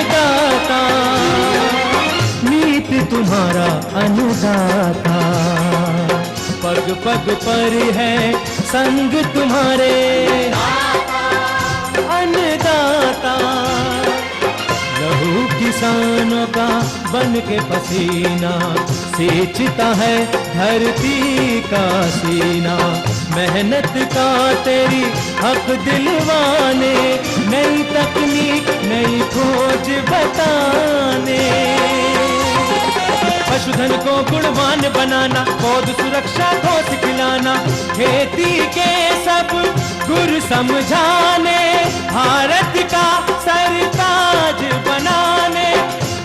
अन्नदाता, नीत तुम्हारा अन्नदाता। पग पग पर है संग तुम्हारे अन्नदाता। लहू किसानों का बन के पसीना सींचता है धरती का सीना। मेहनत का तेरी हक दिलवाने, नई तकनीक नई खोज बताने। पशुधन को गुणवान बनाना, पौध सुरक्षा को सिखलाना, खेती के सब गुर समझाने, भारत का सरताज बनाने।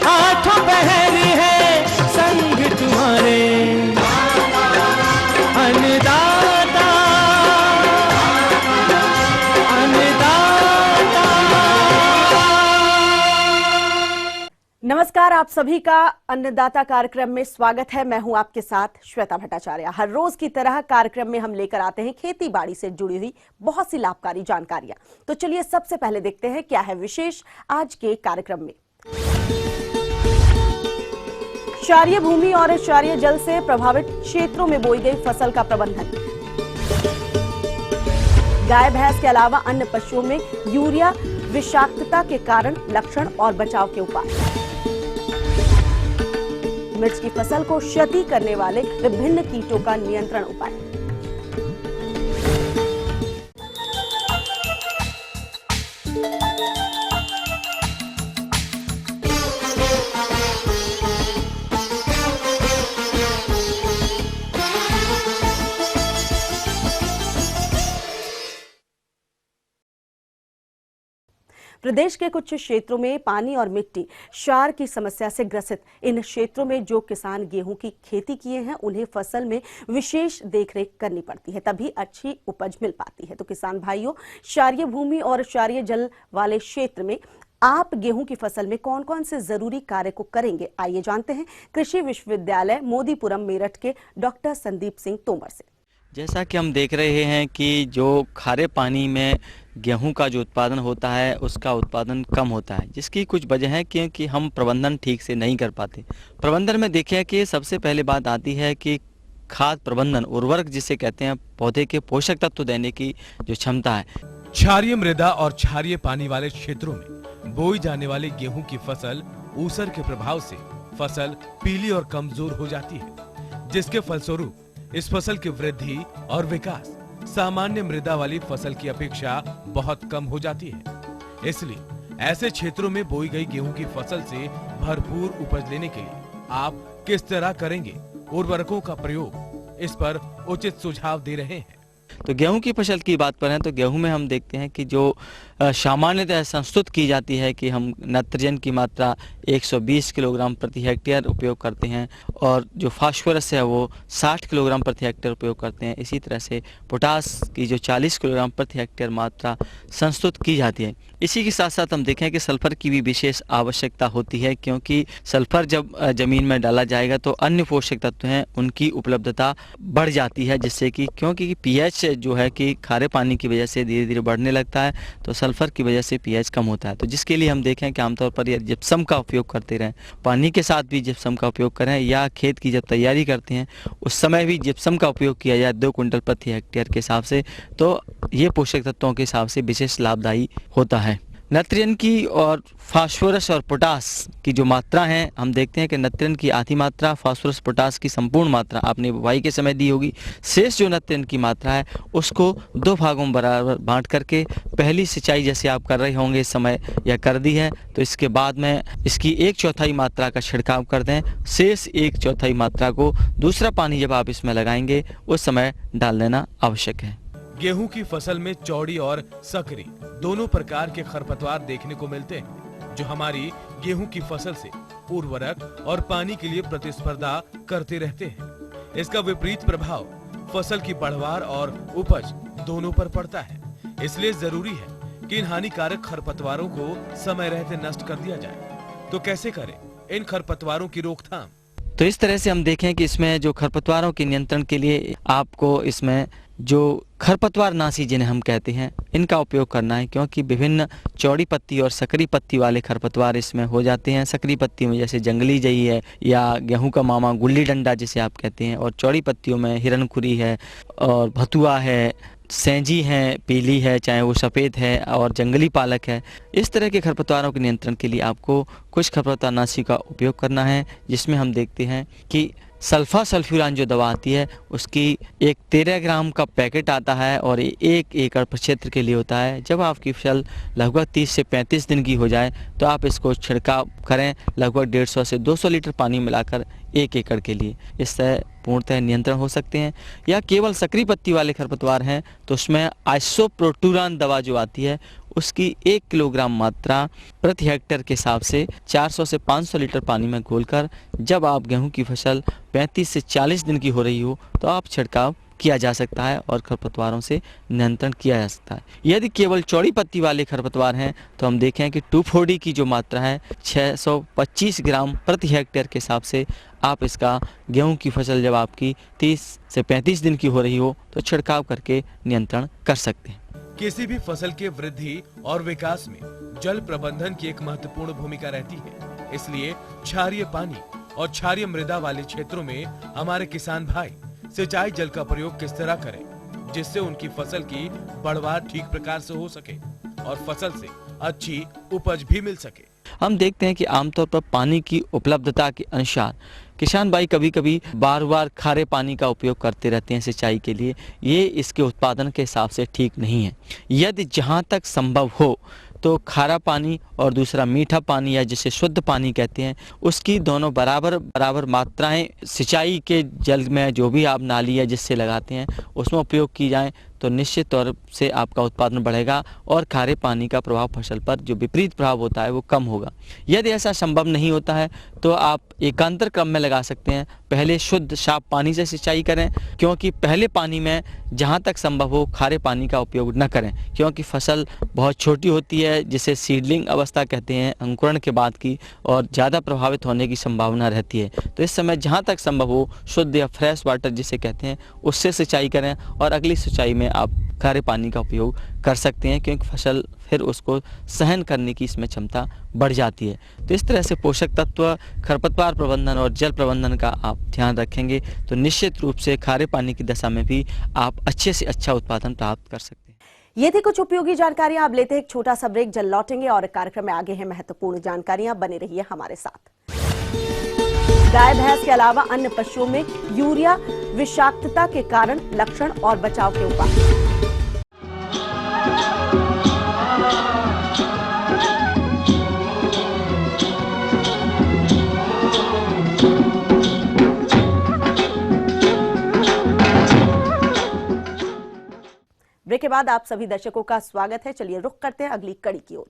आठों पहर है संग तुम्हारे अन्नदाता, अन्नदाता। नमस्कार, आप सभी का अन्नदाता कार्यक्रम में स्वागत है। मैं हूं आपके साथ श्वेता भट्टाचार्य। हर रोज की तरह कार्यक्रम में हम लेकर आते हैं खेती बाड़ी से जुड़ी हुई बहुत सी लाभकारी जानकारियां। तो चलिए सबसे पहले देखते हैं क्या है विशेष आज के कार्यक्रम में। क्षारीय भूमि और क्षारीय जल से प्रभावित क्षेत्रों में बोई गई फसल का प्रबंधन। गाय भैंस के अलावा अन्य पशुओं में यूरिया विषाक्तता के कारण लक्षण और बचाव के उपाय। मिर्च की फसल को क्षति करने वाले विभिन्न कीटों का नियंत्रण उपाय। प्रदेश के कुछ क्षेत्रों में पानी और मिट्टी क्षार की समस्या से ग्रसित इन क्षेत्रों में जो किसान गेहूं की खेती किए हैं उन्हें फसल में विशेष देखरेख करनी पड़ती है, तभी अच्छी उपज मिल पाती है। तो किसान भाइयों, क्षारीय भूमि और क्षारीय जल वाले क्षेत्र में आप गेहूं की फसल में कौन कौन से जरूरी कार्य को करेंगे, आइए जानते हैं कृषि विश्वविद्यालय मोदीपुरम मेरठ के डॉक्टर संदीप सिंह तोमर से। जैसा कि हम देख रहे हैं कि जो खारे पानी में गेहूं का जो उत्पादन होता है उसका उत्पादन कम होता है, जिसकी कुछ वजह है क्योंकि हम प्रबंधन ठीक से नहीं कर पाते। प्रबंधन में देखिए कि सबसे पहले बात आती है कि खाद प्रबंधन, उर्वरक जिसे कहते हैं, पौधे के पोषक तत्व देने की जो क्षमता है। क्षारीय मृदा और क्षारीय पानी वाले क्षेत्रों में बोई जाने वाली गेहूं की फसल ऊसर के प्रभाव से फसल पीली और कमजोर हो जाती है, जिसके फलस्वरूप इस फसल की वृद्धि और विकास सामान्य मृदा वाली फसल की अपेक्षा बहुत कम हो जाती है। इसलिए ऐसे क्षेत्रों में बोई गई गेहूं की फसल से भरपूर उपज लेने के लिए आप किस तरह करेंगे उर्वरकों का प्रयोग, इस पर उचित सुझाव दे रहे हैं। तो गेहूं की फसल की बात करें तो गेहूं में हम देखते हैं कि जो सामान्यतः संस्तुत की जाती है कि हम नाइट्रोजन की मात्रा 120 किलोग्राम प्रति हेक्टेयर उपयोग करते हैं और जो फास्फोरस है वो 60 किलोग्राम प्रति हेक्टेयर उपयोग करते हैं। इसी तरह से पोटास की जो 40 किलोग्राम प्रति हेक्टेयर मात्रा संस्तुत की जाती है। इसी के साथ साथ हम देखें कि सल्फर की भी विशेष आवश्यकता होती है, क्योंकि सल्फर जब जमीन में डाला जाएगा तो अन्य पोषक तत्व हैं उनकी उपलब्धता बढ़ जाती है, जिससे कि क्योंकि पीएच जो है कि खारे पानी की वजह से धीरे धीरे बढ़ने लगता है तो सल्फर की वजह से पीएच कम होता है। तो जिसके लिए हम देखें कि आमतौर पर जिप्सम का उपयोग करते रहें, पानी के साथ भी जिप्सम का उपयोग करें, या खेत की जब तैयारी करते हैं उस समय भी जिप्सम का उपयोग किया जाए 2 क्विंटल प्रति हेक्टेयर के हिसाब से, तो ये पोषक तत्वों के हिसाब से विशेष लाभदायी होता है। नाइट्रोजन की और फास्फोरस और पोटास की जो मात्रा है, हम देखते हैं कि नाइट्रोजन की आधी मात्रा, फास्फोरस पोटास की संपूर्ण मात्रा आपने बुवाई के समय दी होगी। शेष जो नाइट्रोजन की मात्रा है उसको 2 भागों में बराबर बांट करके पहली सिंचाई जैसे आप कर रहे होंगे इस समय या कर दी है, तो इसके बाद में इसकी 1/4 मात्रा का छिड़काव कर दें। शेष 1/4 मात्रा को दूसरा पानी जब आप इसमें लगाएंगे उस समय डाल देना आवश्यक है। गेहूं की फसल में चौड़ी और सकरी दोनों प्रकार के खरपतवार देखने को मिलते हैं, जो हमारी गेहूं की फसल से उर्वरक और पानी के लिए प्रतिस्पर्धा करते रहते हैं। इसका विपरीत प्रभाव फसल की बढ़वार और उपज दोनों पर पड़ता है। इसलिए जरूरी है कि इन हानिकारक खरपतवारों को समय रहते नष्ट कर दिया जाए। तो कैसे करें इन खरपतवारों की रोकथाम? तो इस तरह से हम देखें कि इसमें जो खरपतवारों के नियंत्रण के लिए आपको इसमें जो खरपतवार नाशी जिन्हें हम कहते हैं, इनका उपयोग करना है, क्योंकि विभिन्न चौड़ी पत्ती और सकरी पत्ती वाले खरपतवार इसमें हो जाते हैं। सकरी पत्ती में जैसे जंगली जई है या गेहूं का मामा गुल्ली डंडा जिसे आप कहते हैं, और चौड़ी पत्तियों में हिरणखुरी है और भतुआ है, सेंजी है, पीली है, चाहे वो सफ़ेद है, और जंगली पालक है। इस तरह के खरपतवारों के नियंत्रण के लिए आपको कुछ खरपतवारनाशी का उपयोग करना है, जिसमें हम देखते हैं कि सल्फा सल्फ्यूरान जो दवा आती है उसकी एक 13 ग्राम का पैकेट आता है और 1 एकड़ क्षेत्र के लिए होता है। जब आपकी फसल लगभग 30 से 35 दिन की हो जाए तो आप इसको छिड़काव करें लगभग 150 से 200 लीटर पानी मिलाकर 1 एकड़ के लिए। इससे पूर्णतः नियंत्रण हो सकते हैं। या केवल सकरी पत्ती वाले खरपतवार हैं तो उसमें आइसोप्रोटूरान दवा जो आती है उसकी 1 किलोग्राम मात्रा प्रति हेक्टेयर के हिसाब से 400 से 500 लीटर पानी में घोलकर जब आप गेहूं की फसल 35 से 40 दिन की हो रही हो तो आप छिड़काव किया जा सकता है और खरपतवारों से नियंत्रण किया जा सकता है। यदि केवल चौड़ी पत्ती वाले खरपतवार हैं तो हम देखें कि 2,4-D की जो मात्रा है 625 ग्राम प्रति हेक्टेयर के हिसाब से आप इसका गेहूं की फसल जब आपकी 30 से 35 दिन की हो रही हो तो छिड़काव करके नियंत्रण कर सकते हैं। किसी भी फसल के वृद्धि और विकास में जल प्रबंधन की एक महत्वपूर्ण भूमिका रहती है। इसलिए क्षारीय पानी और क्षारीय मृदा वाले क्षेत्रों में हमारे किसान भाई सिंचाई जल का प्रयोग किस तरह करें जिससे उनकी फसल की बढ़वार ठीक प्रकार से हो सके और फसल से अच्छी उपज भी मिल सके। हम देखते हैं कि आमतौर पर पानी की उपलब्धता के अनुसार किसान भाई कभी कभी बार बार खारे पानी का उपयोग करते रहते हैं सिंचाई के लिए। ये इसके उत्पादन के हिसाब से ठीक नहीं है। यदि जहाँ तक संभव हो तो खारा पानी और दूसरा मीठा पानी या जिसे शुद्ध पानी कहते हैं उसकी दोनों बराबर मात्राएं सिंचाई के जल में जो भी आप नाली या जिससे लगाते हैं उसमें उपयोग की जाए तो निश्चित तौर से आपका उत्पादन बढ़ेगा और खारे पानी का प्रभाव फसल पर जो विपरीत प्रभाव होता है वो कम होगा। यदि ऐसा संभव नहीं होता है तो आप एकांतर क्रम में लगा सकते हैं। पहले शुद्ध साफ पानी से सिंचाई करें, क्योंकि पहले पानी में जहाँ तक संभव हो खारे पानी का उपयोग न करें, क्योंकि फसल बहुत छोटी होती है जिसे सीडलिंग अवस्था कहते हैं अंकुरण के बाद की, और ज़्यादा प्रभावित होने की संभावना रहती है। तो इस समय जहाँ तक संभव हो शुद्ध या फ्रेश वाटर जिसे कहते हैं उससे सिंचाई करें और अगली सिंचाई में आप खारे पानी का उपयोग कर सकते हैं, क्योंकि फसल फिर उसको सहन करने की इसमें क्षमता बढ़ जाती है। तो इस तरह से पोषक तत्व, खरपतवार प्रबंधन और जल प्रबंधन का आप ध्यान रखेंगे तो निश्चित रूप से खारे पानी की दशा में भी आप अच्छे से अच्छा उत्पादन प्राप्त कर सकते हैं। ये थी कुछ उपयोगी जानकारियां। आप लेते हैं एक छोटा सा ब्रेक, जल्द लौटेंगे और कार्यक्रम में आगे हैं महत्वपूर्ण जानकारियां। बने रहिए हमारे साथ। गाय भैंस के अलावा अन्य पशुओं में यूरिया विषाक्तता के कारण लक्षण और बचाव के उपाय। ब्रेक के बाद आप सभी दर्शकों का स्वागत है। चलिए रुख करते हैं अगली कड़ी की ओर।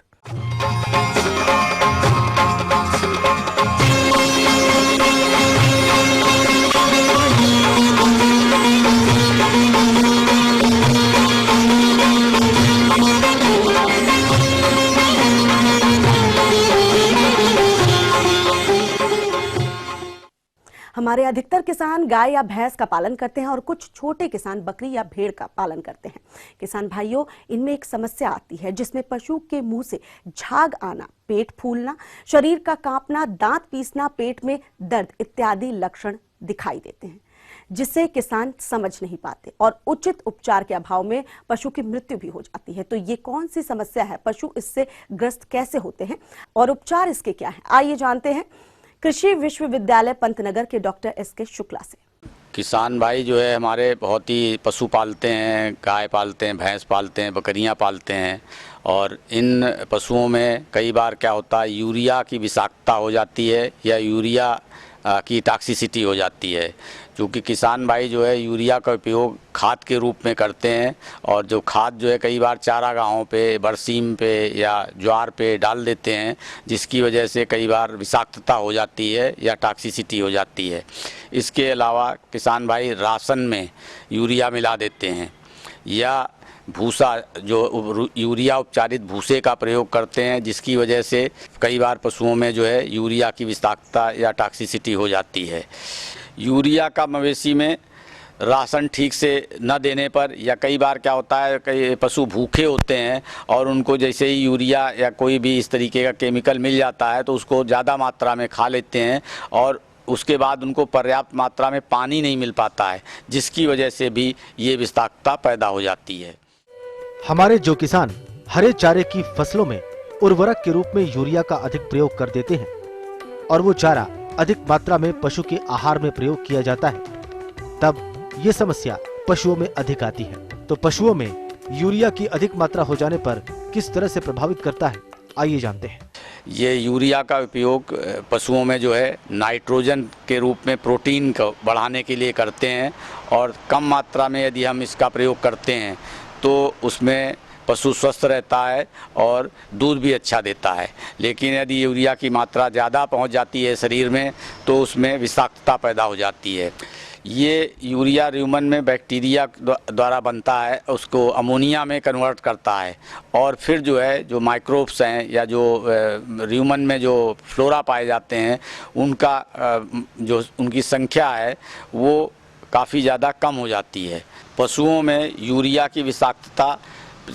हमारे अधिकतर किसान गाय या भैंस का पालन करते हैं और कुछ छोटे किसान बकरी या भेड़ का पालन करते हैं। किसान भाइयों, इनमें एक समस्या आती है जिसमें पशु के मुंह से झाग आना, पेट फूलना, शरीर का कांपना, दांत पीसना, पेट में दर्द इत्यादि लक्षण दिखाई देते हैं, जिससे किसान समझ नहीं पाते और उचित उपचार के अभाव में पशु की मृत्यु भी हो जाती है। तो ये कौन सी समस्या है, पशु इससे ग्रस्त कैसे होते हैं और उपचार इसके क्या है, आइए जानते हैं कृषि विश्वविद्यालय पंतनगर के डॉक्टर एस.के. शुक्ला से। किसान भाई जो है हमारे बहुत ही पशु पालते हैं, गाय पालते हैं, भैंस पालते हैं, बकरियां पालते हैं, और इन पशुओं में कई बार क्या होता है यूरिया की विषाक्तता हो जाती है या यूरिया की टॉक्सिसिटी हो जाती है। क्योंकि किसान भाई जो है यूरिया का उपयोग खाद के रूप में करते हैं और जो खाद जो है कई बार चारागाहों पे, बरसीम पे या ज्वार पे डाल देते हैं, जिसकी वजह से कई बार विषाक्तता हो जाती है या टॉक्सिसिटी हो जाती है। इसके अलावा किसान भाई राशन में यूरिया मिला देते हैं या भूसा जो यूरिया उपचारित भूसे का प्रयोग करते हैं, जिसकी वजह से कई बार पशुओं में जो है यूरिया की विषाक्तता या टॉक्सिसिटी हो जाती है। यूरिया का मवेशी में राशन ठीक से न देने पर, या कई बार क्या होता है कई पशु भूखे होते हैं और उनको जैसे ही यूरिया या कोई भी इस तरीके का केमिकल मिल जाता है तो उसको ज़्यादा मात्रा में खा लेते हैं और उसके बाद उनको पर्याप्त मात्रा में पानी नहीं मिल पाता है, जिसकी वजह से भी ये विषाक्तता पैदा हो जाती है। हमारे जो किसान हरे चारे की फसलों में उर्वरक के रूप में यूरिया का अधिक प्रयोग कर देते हैं और वो चारा अधिक मात्रा में पशु के आहार में प्रयोग किया जाता है, तब ये समस्या पशुओं में अधिक आती है। तो पशुओं में यूरिया की अधिक मात्रा हो जाने पर किस तरह से प्रभावित करता है, आइए जानते हैं। ये यूरिया का उपयोग पशुओं में जो है नाइट्रोजन के रूप में प्रोटीन को बढ़ाने के लिए करते हैं और कम मात्रा में यदि हम इसका प्रयोग करते हैं तो उसमें पशु स्वस्थ रहता है और दूध भी अच्छा देता है। लेकिन यदि यूरिया की मात्रा ज़्यादा पहुंच जाती है शरीर में तो उसमें विषाक्तता पैदा हो जाती है। ये यूरिया र्यूमन में बैक्टीरिया द्वारा बनता है, उसको अमोनिया में कन्वर्ट करता है और फिर जो है जो माइक्रोब्स हैं या जो र्यूमन में जो फ्लोरा पाए जाते हैं उनका जो उनकी संख्या है वो काफ़ी ज़्यादा कम हो जाती है। पशुओं में यूरिया की विषाक्तता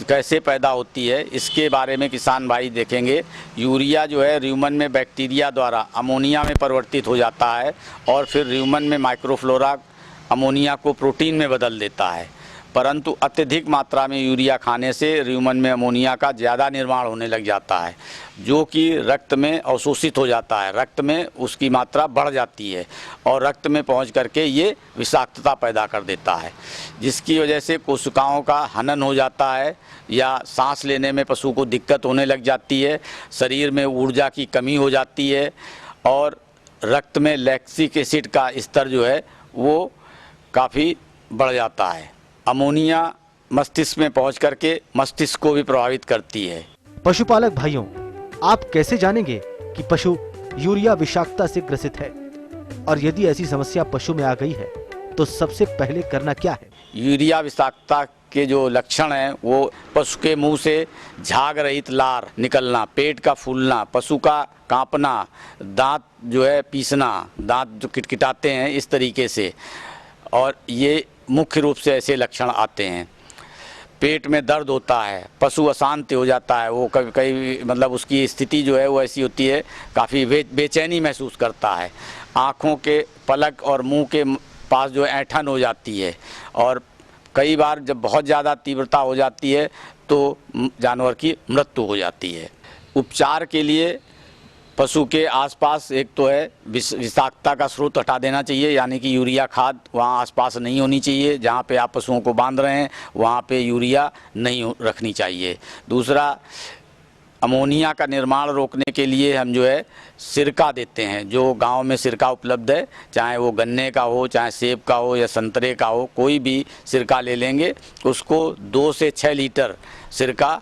कैसे पैदा होती है इसके बारे में किसान भाई देखेंगे। यूरिया जो है र्यूमन में बैक्टीरिया द्वारा अमोनिया में परिवर्तित हो जाता है और फिर र्यूमन में माइक्रोफ्लोरा अमोनिया को प्रोटीन में बदल देता है, परंतु अत्यधिक मात्रा में यूरिया खाने से र्यूमन में अमोनिया का ज़्यादा निर्माण होने लग जाता है जो कि रक्त में अवशोषित हो जाता है, रक्त में उसकी मात्रा बढ़ जाती है और रक्त में पहुंच करके ये विषाक्तता पैदा कर देता है, जिसकी वजह से कोशिकाओं का हनन हो जाता है या सांस लेने में पशु को दिक्कत होने लग जाती है, शरीर में ऊर्जा की कमी हो जाती है और रक्त में लैक्टिक एसिड का स्तर जो है वो काफ़ी बढ़ जाता है। अमोनिया मस्तिष्क में पहुंच करके मस्तिष्क को भी प्रभावित करती है। पशुपालक भाइयों, आप कैसे जानेंगे कि पशु यूरिया विषाक्तता से ग्रसित है और यदि ऐसी समस्या पशु में आ गई है तो सबसे पहले करना क्या है? यूरिया विषाक्तता के जो लक्षण हैं वो पशु के मुंह से झाग रहित लार निकलना, पेट का फूलना, पशु का कांपना, दांत जो है पीसना, दांत जो किटकिटाते हैं इस तरीके से, और ये मुख्य रूप से ऐसे लक्षण आते हैं। पेट में दर्द होता है, पशु अशांत हो जाता है, वो कई मतलब उसकी स्थिति जो है वो ऐसी होती है, काफ़ी बेचैनी महसूस करता है, आँखों के पलक और मुंह के पास जो ऐंठन हो जाती है और कई बार जब बहुत ज़्यादा तीव्रता हो जाती है तो जानवर की मृत्यु हो जाती है। उपचार के लिए पशु के आसपास एक तो है विषाक्तता का स्रोत हटा देना चाहिए, यानी कि यूरिया खाद वहाँ आसपास नहीं होनी चाहिए, जहाँ पे आप पशुओं को बांध रहे हैं वहाँ पे यूरिया नहीं रखनी चाहिए। दूसरा, अमोनिया का निर्माण रोकने के लिए हम जो है सिरका देते हैं, जो गांव में सिरका उपलब्ध है, चाहे वो गन्ने का हो, चाहे सेब का हो या संतरे का हो, कोई भी सिरका ले लेंगे, उसको 2 से 6 लीटर सिरका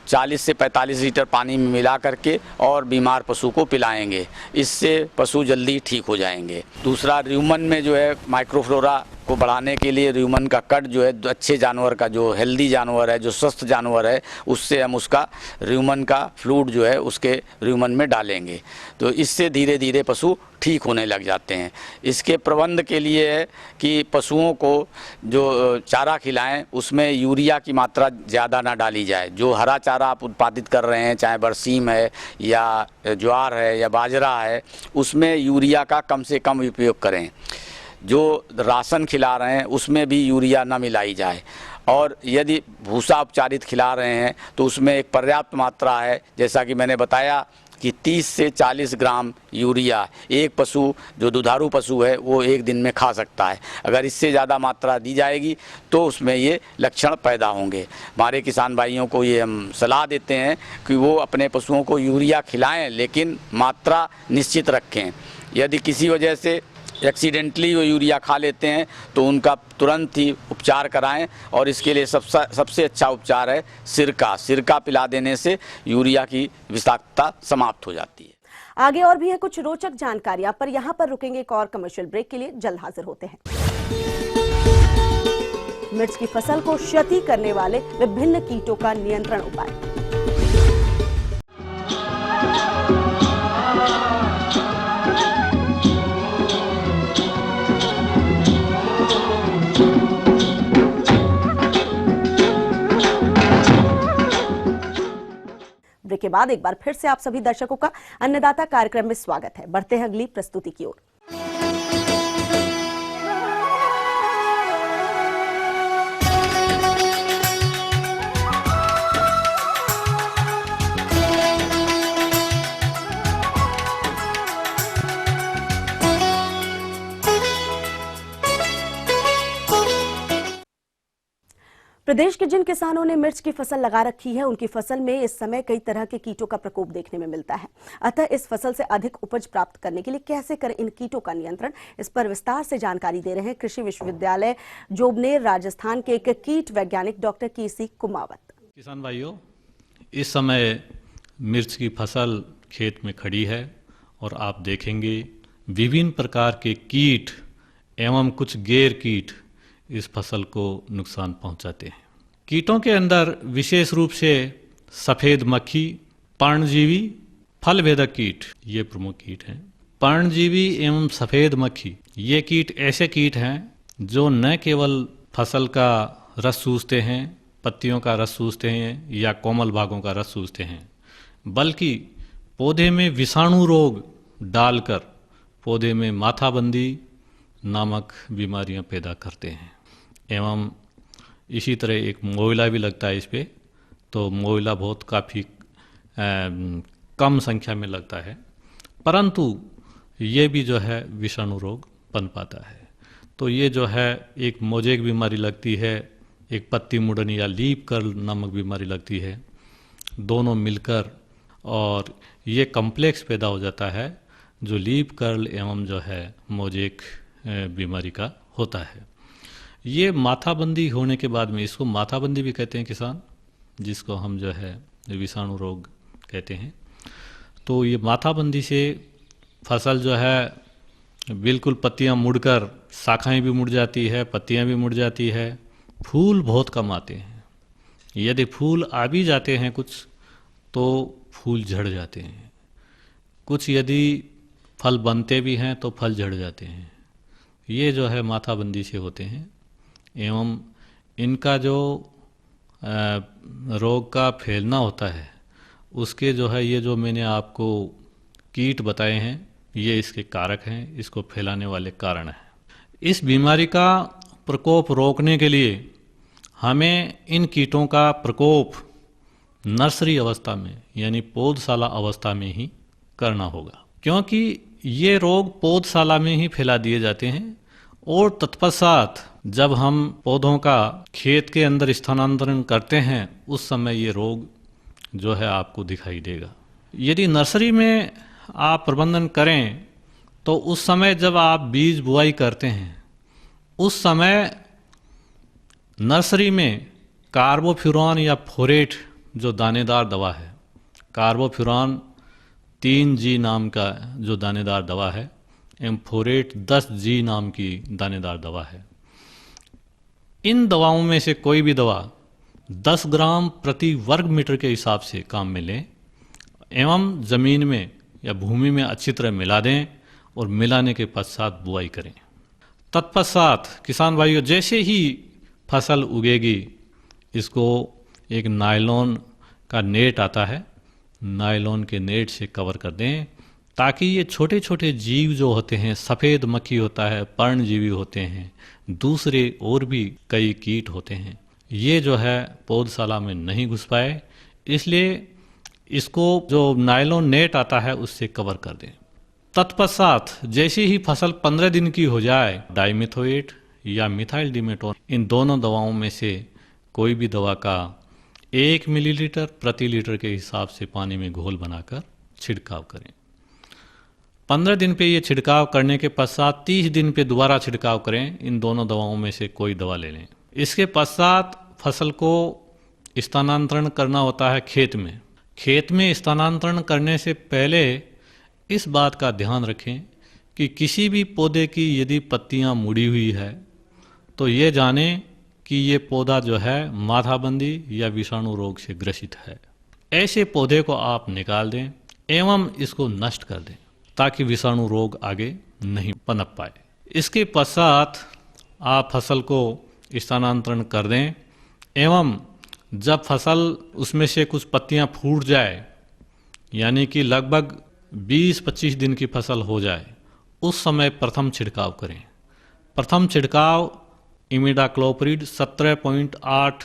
40 से 45 लीटर पानी में मिला करके और बीमार पशु को पिलाएंगे, इससे पशु जल्दी ठीक हो जाएंगे। दूसरा, र्यूमन में जो है माइक्रोफ्लोरा को बढ़ाने के लिए र्यूमन का कट जो है अच्छे जानवर का, जो हेल्दी जानवर है, जो स्वस्थ जानवर है, उससे हम उसका र्यूमन का फ्लूइड जो है उसके र्यूमन में डालेंगे, तो इससे धीरे धीरे पशु ठीक होने लग जाते हैं। इसके प्रबंध के लिए है कि पशुओं को जो चारा खिलाएं उसमें यूरिया की मात्रा ज़्यादा ना डाली जाए। जो हरा चारा आप उत्पादित कर रहे हैं, चाहे बरसीम है या ज्वार है या बाजरा है, उसमें यूरिया का कम से कम उपयोग करें। जो राशन खिला रहे हैं उसमें भी यूरिया ना मिलाई जाए और यदि भूसा उपचारित खिला रहे हैं तो उसमें एक पर्याप्त मात्रा है, जैसा कि मैंने बताया कि 30 से 40 ग्राम यूरिया एक पशु जो दुधारू पशु है वो एक दिन में खा सकता है। अगर इससे ज़्यादा मात्रा दी जाएगी तो उसमें ये लक्षण पैदा होंगे। हमारे किसान भाइयों को ये हम सलाह देते हैं कि वो अपने पशुओं को यूरिया खिलाएं, लेकिन मात्रा निश्चित रखें। यदि किसी वजह से एक्सीडेंटली वो यूरिया खा लेते हैं तो उनका तुरंत ही उपचार कराएं और इसके लिए सबसे अच्छा उपचार है सिरका पिला देने से यूरिया की विषाक्तता समाप्त हो जाती है। आगे और भी है कुछ रोचक जानकारियां, पर यहाँ पर रुकेंगे एक और कमर्शियल ब्रेक के लिए, जल्द हाजिर होते हैं। मिर्च की फसल को क्षति करने वाले विभिन्न कीटों का नियंत्रण उपाय। बाद एक बार फिर से आप सभी दर्शकों का अन्नदाता कार्यक्रम में स्वागत है। बढ़ते हैं अगली प्रस्तुति की ओर। प्रदेश के जिन किसानों ने मिर्च की फसल लगा रखी है, उनकी फसल में इस समय कई तरह के कीटों का प्रकोप देखने में मिलता है। अतः इस फसल से अधिक उपज प्राप्त करने के लिए कैसे करें इन कीटों का नियंत्रण, इस पर विस्तार से जानकारी दे रहे हैं कृषि विश्वविद्यालय जोबनेर राजस्थान के एक कीट वैज्ञानिक डॉक्टर केसी कुमावत। किसान भाइयों, इस समय मिर्च की फसल खेत में खड़ी है और आप देखेंगे विभिन्न प्रकार के कीट एवं कुछ गैर कीट इस फसल को नुकसान पहुंचाते हैं। कीटों के अंदर विशेष रूप से सफ़ेद मक्खी, पर्णजीवी, फल भेदक कीट ये प्रमुख कीट हैं। पर्णजीवी एवं सफ़ेद मक्खी ये कीट ऐसे कीट हैं जो न केवल फसल का रस चूसते हैं, पत्तियों का रस चूसते हैं या कोमल भागों का रस चूसते हैं, बल्कि पौधे में विषाणु रोग डालकर पौधे में माथाबंदी नामक बीमारियां पैदा करते हैं। एवं इसी तरह एक मोइला भी लगता है इस पे, तो मोइला बहुत काफ़ी कम संख्या में लगता है, परंतु ये भी जो है विषाणु रोग पनपाता है। तो ये जो है एक मोजेक बीमारी लगती है, एक पत्ती मुड़न या लीफ कर्ल नामक बीमारी लगती है, दोनों मिलकर और ये कॉम्प्लेक्स पैदा हो जाता है जो लीफ कर्ल एवं जो है मोजेक बीमारी का होता है। ये माथाबंदी होने के बाद में, इसको माथाबंदी भी कहते हैं किसान, जिसको हम जो है विषाणु रोग कहते हैं। तो ये माथाबंदी से फसल जो है बिल्कुल पत्तियां मुड़कर, शाखाएं भी मुड़ जाती है, पत्तियां भी मुड़ जाती है, फूल बहुत कम आते हैं। यदि फूल आ भी जाते हैं कुछ तो फूल झड़ जाते हैं, कुछ यदि फल बनते भी हैं तो फल झड़ जाते हैं। ये जो है माथाबंदी से होते हैं। एवं इनका जो रोग का फैलना होता है उसके जो है ये जो मैंने आपको कीट बताए हैं ये इसके कारक हैं, इसको फैलाने वाले कारण हैं। इस बीमारी का प्रकोप रोकने के लिए हमें इन कीटों का प्रकोप नर्सरी अवस्था में यानी पौधशाला अवस्था में ही करना होगा, क्योंकि ये रोग पौधशाला में ही फैला दिए जाते हैं और तत्पश्चात जब हम पौधों का खेत के अंदर स्थानांतरण करते हैं उस समय ये रोग जो है आपको दिखाई देगा। यदि नर्सरी में आप प्रबंधन करें तो उस समय जब आप बीज बुआई करते हैं उस समय नर्सरी में कार्बोफ्यूरॉन या फोरेट जो दानेदार दवा है, कार्बोफ्यूरॉन 3G नाम का जो दानेदार दवा है, एम्फोरेट 10G नाम की दानेदार दवा है। इन दवाओं में से कोई भी दवा 10 ग्राम प्रति वर्ग मीटर के हिसाब से काम में लें एवं ज़मीन में या भूमि में अच्छी तरह मिला दें और मिलाने के पश्चात बुआई करें। तत्पश्चात किसान भाइयों जैसे ही फसल उगेगी इसको एक नायलॉन का नेट आता है, नायलॉन के नेट से कवर कर दें ताकि ये छोटे छोटे जीव जो होते हैं, सफ़ेद मक्खी होता है, पर्णजीवी होते हैं, दूसरे और भी कई कीट होते हैं, ये जो है पौधशाला में नहीं घुस पाए, इसलिए इसको जो नायलॉन नेट आता है उससे कवर कर दें। तत्पश्चात जैसे ही फसल 15 दिन की हो जाए डाइमिथोएट या मिथाइल डिमेटोन इन दोनों दवाओं में से कोई भी दवा का 1 मिलीलीटर प्रति लीटर के हिसाब से पानी में घोल बनाकर छिड़काव करें। 15 दिन पे ये छिड़काव करने के पश्चात 30 दिन पे दोबारा छिड़काव करें। इन दोनों दवाओं में से कोई दवा ले लें। इसके पश्चात फसल को स्थानांतरण करना होता है खेत में। खेत में स्थानांतरण करने से पहले इस बात का ध्यान रखें कि किसी भी पौधे की यदि पत्तियां मुड़ी हुई है तो ये जाने कि ये पौधा जो है माथाबंदी या विषाणु रोग से ग्रसित है। ऐसे पौधे को आप निकाल दें एवं इसको नष्ट कर दें ताकि विषाणु रोग आगे नहीं पनप पाए। इसके पश्चात आप फसल को स्थानांतरण कर दें एवं जब फसल उसमें से कुछ पत्तियां फूट जाए यानी कि लगभग 20-25 दिन की फसल हो जाए उस समय प्रथम छिड़काव करें। प्रथम छिड़काव इमिडाक्लोप्रिड 17.8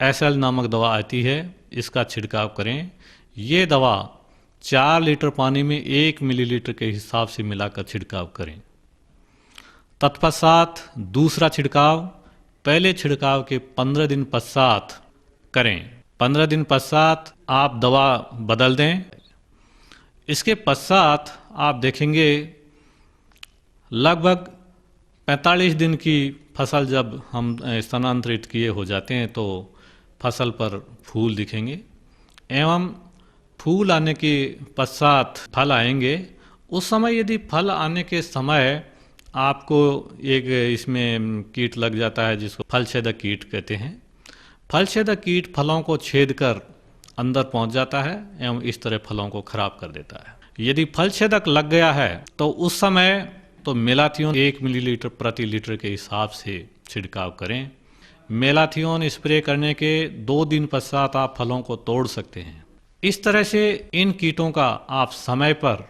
SL नामक दवा आती है, इसका छिड़काव करें। ये दवा 4 लीटर पानी में 1 मिलीलीटर के हिसाब से मिलाकर छिड़काव करें। तत्पश्चात दूसरा छिड़काव पहले छिड़काव के 15 दिन पश्चात करें। 15 दिन पश्चात आप दवा बदल दें। इसके पश्चात आप देखेंगे लगभग 45 दिन की फसल जब हम स्थानांतरित किए हो जाते हैं तो फसल पर फूल दिखेंगे एवं फूल आने के पश्चात फल आएंगे। उस समय यदि फल आने के समय आपको एक इसमें कीट लग जाता है जिसको फल छेदक कीट कहते हैं। फल छेदक कीट फलों को छेद कर अंदर पहुंच जाता है एवं इस तरह फलों को खराब कर देता है। यदि फल छेदक लग गया है तो उस समय तो मेलाथियोन 1 मिलीलीटर प्रति लीटर के हिसाब से छिड़काव करें। मेलाथियोन स्प्रे करने के 2 दिन पश्चात आप फलों को तोड़ सकते हैं। इस तरह से इन कीटों का आप समय पर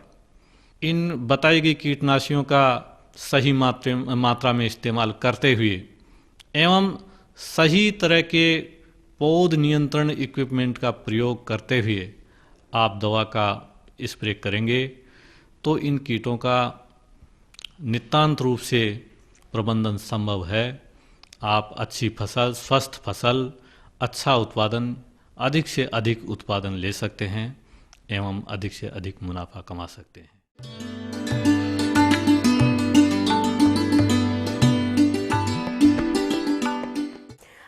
इन बताई गई कीटनाशियों का सही मात्रा में इस्तेमाल करते हुए एवं सही तरह के पौध नियंत्रण इक्विपमेंट का प्रयोग करते हुए आप दवा का स्प्रे करेंगे तो इन कीटों का नितांत रूप से प्रबंधन संभव है। आप अच्छी फसल, स्वस्थ फसल, अच्छा उत्पादन, अधिक से अधिक उत्पादन ले सकते हैं एवं अधिक से अधिक मुनाफा कमा सकते हैं।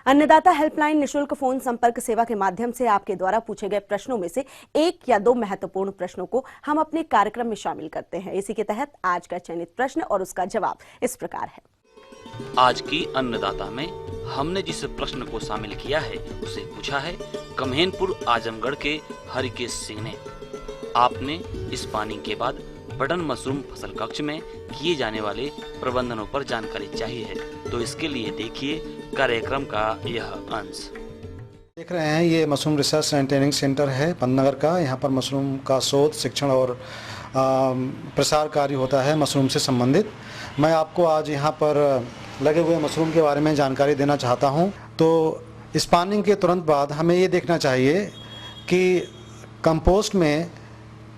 अन्नदाता हेल्पलाइन निशुल्क फोन संपर्क सेवा के माध्यम से आपके द्वारा पूछे गए प्रश्नों में से 1 या 2 महत्वपूर्ण प्रश्नों को हम अपने कार्यक्रम में शामिल करते हैं। इसी के तहत आज का चयनित प्रश्न और उसका जवाब इस प्रकार है। आज की अन्नदाता में हमने जिस प्रश्न को शामिल किया है उसे पूछा है कम्हेनपुर आजमगढ़ के हरिकेश सिंह ने। आपने इस पानी के बाद बटन मशरूम फसल कक्ष में किए जाने वाले प्रबंधनों पर जानकारी चाहिए है, तो इसके लिए देखिए कार्यक्रम का यह अंश। देख रहे हैं ये mushroom research and training centre है पंतनगर का। यहाँ पर मशरूम का शोध, शिक्षण और प्रसार कार्य होता है मशरूम से संबंधित। मैं आपको आज यहाँ पर लगे हुए मशरूम के बारे में जानकारी देना चाहता हूँ। तो स्पानिंग के तुरंत बाद हमें ये देखना चाहिए कि कंपोस्ट में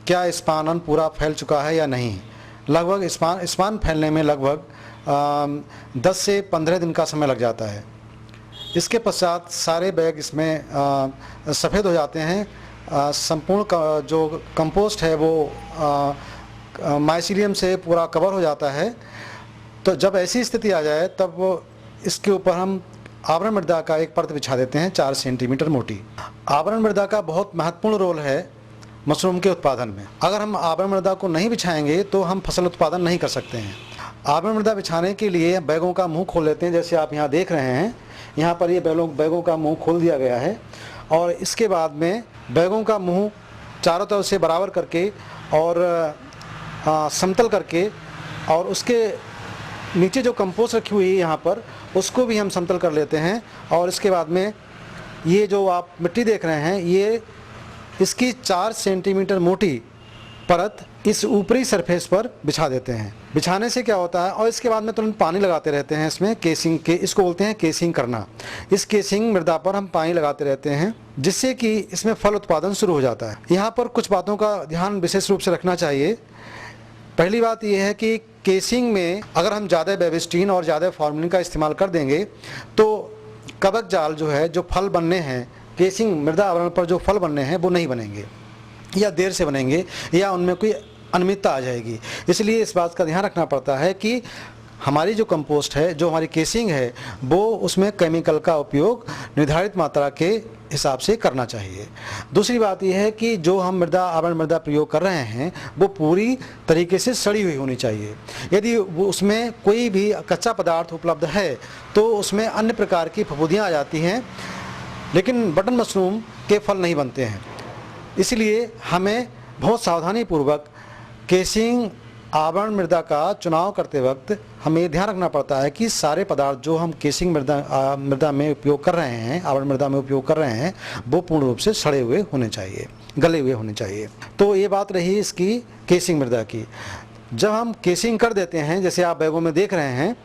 क्या स्पानन पूरा फैल चुका है या नहीं। लगभग स्पान फैलने में लगभग 10 से 15 दिन का समय लग जाता है। इसके पश्चात सारे बैग इसमें सफ़ेद हो जाते हैं। संपूर्ण जो कंपोस्ट है वो माइसीलियम से पूरा कवर हो जाता है। तो जब ऐसी स्थिति आ जाए तब इसके ऊपर हम आवरण मृदा का एक परत बिछा देते हैं 4 सेंटीमीटर मोटी। आवरण मृदा का बहुत महत्वपूर्ण रोल है मशरूम के उत्पादन में। अगर हम आवरण मृदा को नहीं बिछाएंगे तो हम फसल उत्पादन नहीं कर सकते हैं। आवरण मृदा बिछाने के लिए बैगों का मुंह खोल लेते हैं, जैसे आप यहाँ देख रहे हैं। यहाँ पर ये बैगों का मुंह खोल दिया गया है और इसके बाद में बैगों का मुंह चारों तरफ से बराबर करके और समतल करके और उसके नीचे जो कंपोस्ट रखी हुई है यहाँ पर उसको भी हम समतल कर लेते हैं। और इसके बाद में ये जो आप मिट्टी देख रहे हैं ये इसकी 4 सेंटीमीटर मोटी परत इस ऊपरी सरफेस पर बिछा देते हैं। बिछाने से क्या होता है, और इसके बाद में तुरंत पानी लगाते रहते हैं इसमें। केसिंग के इसको बोलते हैं केसिंग करना। इस केसिंग मृदा पर हम पानी लगाते रहते हैं जिससे कि इसमें फल उत्पादन शुरू हो जाता है। यहाँ पर कुछ बातों का ध्यान विशेष रूप से रखना चाहिए। पहली बात यह है कि केसिंग में अगर हम ज़्यादा बेबिस्टीन और ज़्यादा फॉर्मलिन का इस्तेमाल कर देंगे तो कवक जाल जो है, जो फल बनने हैं केसिंग मृदा आवरण पर जो फल बनने हैं वो नहीं बनेंगे या देर से बनेंगे या उनमें कोई अनियमितता आ जाएगी। इसलिए इस बात का ध्यान रखना पड़ता है कि हमारी जो कंपोस्ट है, जो हमारी केसिंग है, वो उसमें केमिकल का उपयोग निर्धारित मात्रा के हिसाब से करना चाहिए। दूसरी बात यह है कि जो हम आवरण मृदा प्रयोग कर रहे हैं वो पूरी तरीके से सड़ी हुई होनी चाहिए। यदि वो उसमें कोई भी कच्चा पदार्थ उपलब्ध है तो उसमें अन्य प्रकार की फफूंदियाँ आ जाती हैं, लेकिन बटन मशरूम के फल नहीं बनते हैं। इसलिए हमें बहुत सावधानी पूर्वक केसिंग आवरण मृदा का चुनाव करते वक्त हमें ध्यान रखना पड़ता है कि सारे पदार्थ जो हम केसिंग मृदा में उपयोग कर रहे हैं, आवरण मृदा में उपयोग कर रहे हैं, वो पूर्ण रूप से सड़े हुए होने चाहिए। गले हुए होने चाहिए। तो ये बात रही इसकी केसिंग मृदा की। जब हम केसिंग कर देते हैं, जैसे आप बैगों में देख रहे हैं,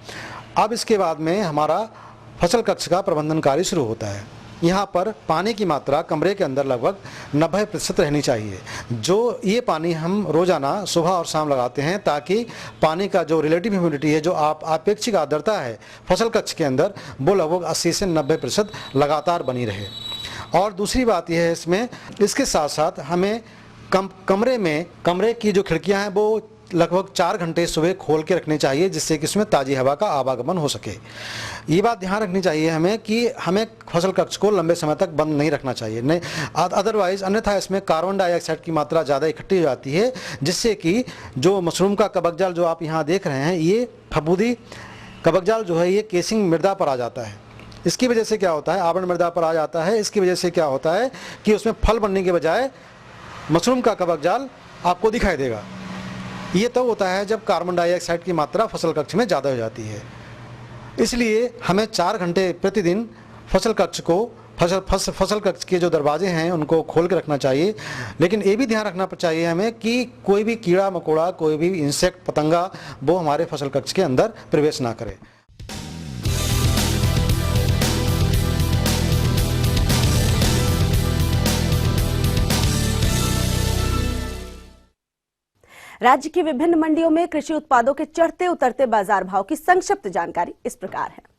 अब इसके बाद में हमारा फसल कक्ष का प्रबंधन कार्य शुरू होता है। यहाँ पर पानी की मात्रा कमरे के अंदर लगभग 90% रहनी चाहिए। जो ये पानी हम रोजाना सुबह और शाम लगाते हैं ताकि पानी का जो रिलेटिव ह्यूमिडिटी है, जो आपेक्षिक आर्द्रता है फसल कक्ष के अंदर, वो लगभग 80 से 90% लगातार बनी रहे। और दूसरी बात यह है इसमें, इसके साथ साथ हमें कमरे की जो खिड़कियाँ हैं वो लगभग 4 घंटे सुबह खोल के रखनी चाहिए, जिससे कि इसमें ताज़ी हवा का आवागमन हो सके। ये बात ध्यान रखनी चाहिए हमें कि हमें फसल कक्ष को लंबे समय तक बंद नहीं रखना चाहिए, नहीं अदरवाइज अन्यथा इसमें कार्बन डाइऑक्साइड की मात्रा ज़्यादा इकट्ठी हो जाती है, जिससे कि जो मशरूम का कवकजाल जो आप यहाँ देख रहे हैं, ये फफूंदी कवकजाल जो है ये केसिंग मृदा पर आ जाता है। इसकी वजह से क्या होता है, आवरण मृदा पर आ जाता है। इसकी वजह से क्या होता है कि उसमें फल बनने के बजाय मशरूम का कवकजाल आपको दिखाई देगा। ये तब होता है जब कार्बन डाइऑक्साइड की मात्रा फसल कक्ष में ज़्यादा हो जाती है। इसलिए हमें 4 घंटे प्रतिदिन फसल कक्ष को फसल कक्ष के जो दरवाजे हैं उनको खोल के रखना चाहिए। लेकिन ये भी ध्यान रखना चाहिए हमें कि कोई भी कीड़ा मकोड़ा, कोई भी इंसेक्ट पतंगा वो हमारे फसल कक्ष के अंदर प्रवेश ना करे। राज्य की विभिन्न मंडियों में कृषि उत्पादों के चढ़ते उतरते बाजार भाव की संक्षिप्त जानकारी इस प्रकार है।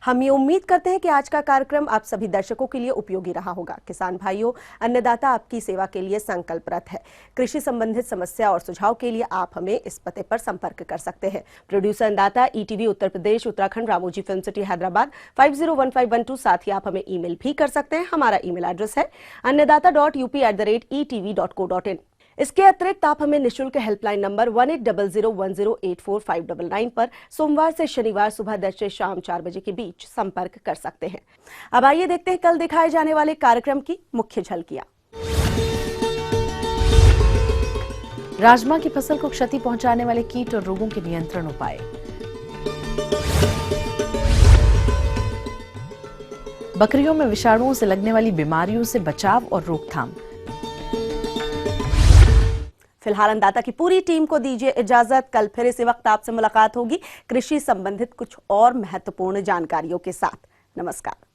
हम ये उम्मीद करते हैं कि आज का कार्यक्रम आप सभी दर्शकों के लिए उपयोगी रहा होगा। किसान भाइयों, अन्नदाता आपकी सेवा के लिए संकल्परत है। कृषि संबंधित समस्या और सुझाव के लिए आप हमें इस पते पर संपर्क कर सकते हैं। प्रोड्यूसर अन्नदाता, ETV Uttar Pradesh Uttarakhand, Ramoji film city Hyderabad 501512। साथ ही आप हमें ईमेल भी कर सकते हैं। हमारा ईमेल एड्रेस है annadata.up@etv.co.in। इसके अतिरिक्त आप हमें निःशुल्क हेल्पलाइन नंबर 180010845999 पर सोमवार से शनिवार सुबह 10 से शाम 4 बजे के बीच संपर्क कर सकते हैं। अब आइए देखते हैं कल दिखाए जाने वाले कार्यक्रम की मुख्य झलकियां। राजमा की फसल को क्षति पहुंचाने वाले कीट और रोगों के नियंत्रण उपाय। बकरियों में विषाणुओं से लगने वाली बीमारियों से बचाव और रोकथाम। फिलहाल अन्नदाता की पूरी टीम को दीजिए इजाजत। कल फिर इसी वक्त आपसे मुलाकात होगी कृषि संबंधित कुछ और महत्वपूर्ण जानकारियों के साथ। नमस्कार।